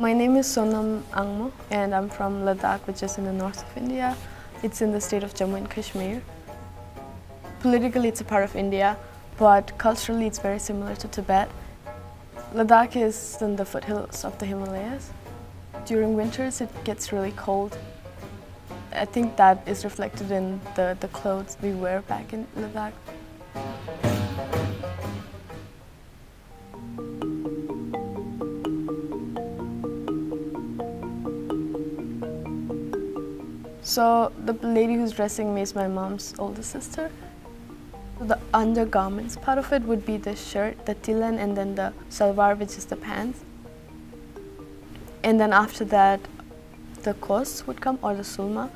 My name is Sonam Angmo and I'm from Ladakh, which is in the north of India. It's in the state of Jammu and Kashmir. Politically it's a part of India, but culturally it's very similar to Tibet. Ladakh is in the foothills of the Himalayas. During winters it gets really cold. I think that is reflected in the clothes we wear back in Ladakh. So the lady who's dressing me is my mom's older sister. So the undergarments part of it would be the shirt, the tilan, and then the salwar, which is the pants. And then after that, the kos would come, or the sulma.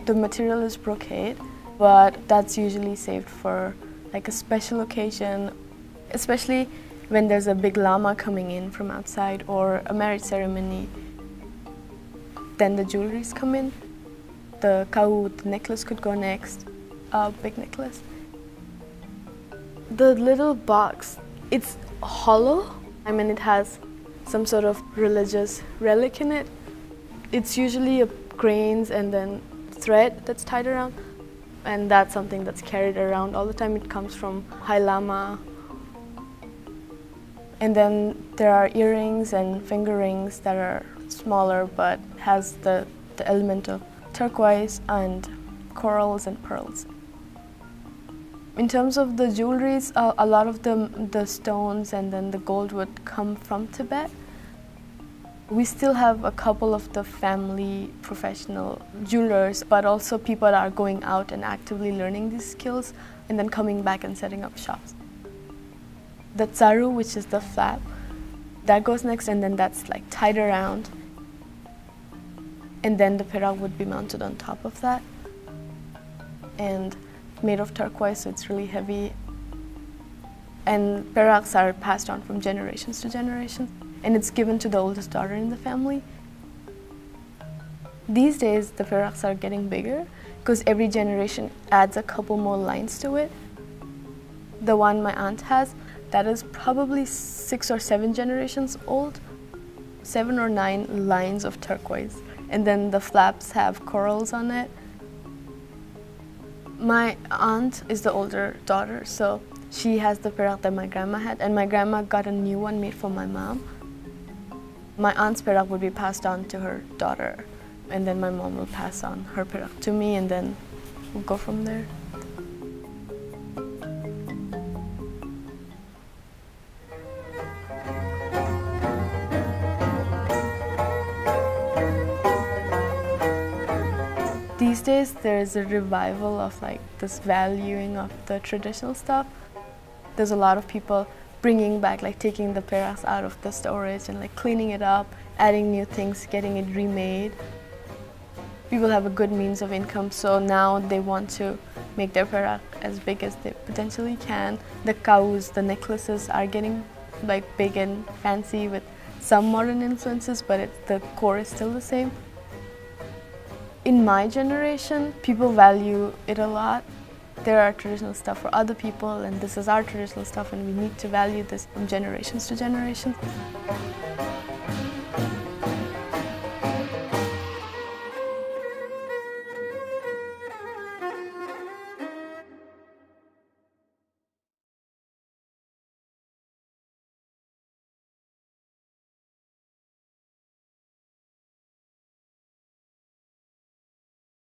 The material is brocade, but that's usually saved for like a special occasion, especially when there's a big lama coming in from outside or a marriage ceremony. Then the jewelries come in. The kau, the necklace could go next, a big necklace. The little box, it's hollow. I mean, it has some sort of religious relic in it. It's usually grains and then thread that's tied around. And that's something that's carried around all the time. It comes from High Lama. And then there are earrings and finger rings that are smaller but has the element of turquoise and corals and pearls. In terms of the jewelries, a lot of the stones and then the gold would come from Tibet. We still have a couple of the family professional jewelers, but also people are going out and actively learning these skills and then coming back and setting up shops. The tsaru, which is the flap, that goes next, and then that's like tied around. And then the perak would be mounted on top of that. And made of turquoise, so it's really heavy. And peraks are passed on from generations to generations. And it's given to the oldest daughter in the family. These days, the peraks are getting bigger because every generation adds a couple more lines to it. The one my aunt has, that is probably 6 or 7 generations old. 7 or 9 lines of turquoise. And then the flaps have corals on it. My aunt is the older daughter, so she has the perak that my grandma had, and my grandma got a new one made for my mom. My aunt's perak would be passed on to her daughter, and then my mom will pass on her perak to me, and then we'll go from there. These days, there is a revival of like this valuing of the traditional stuff. There's a lot of people bringing back, like taking the peraks out of the storage and like cleaning it up, adding new things, getting it remade. People have a good means of income, so now they want to make their perak as big as they potentially can. The kaus, the necklaces are getting like big and fancy with some modern influences, but the core is still the same. In my generation, people value it a lot. There are traditional stuff for other people, and this is our traditional stuff, and we need to value this from generations to generations.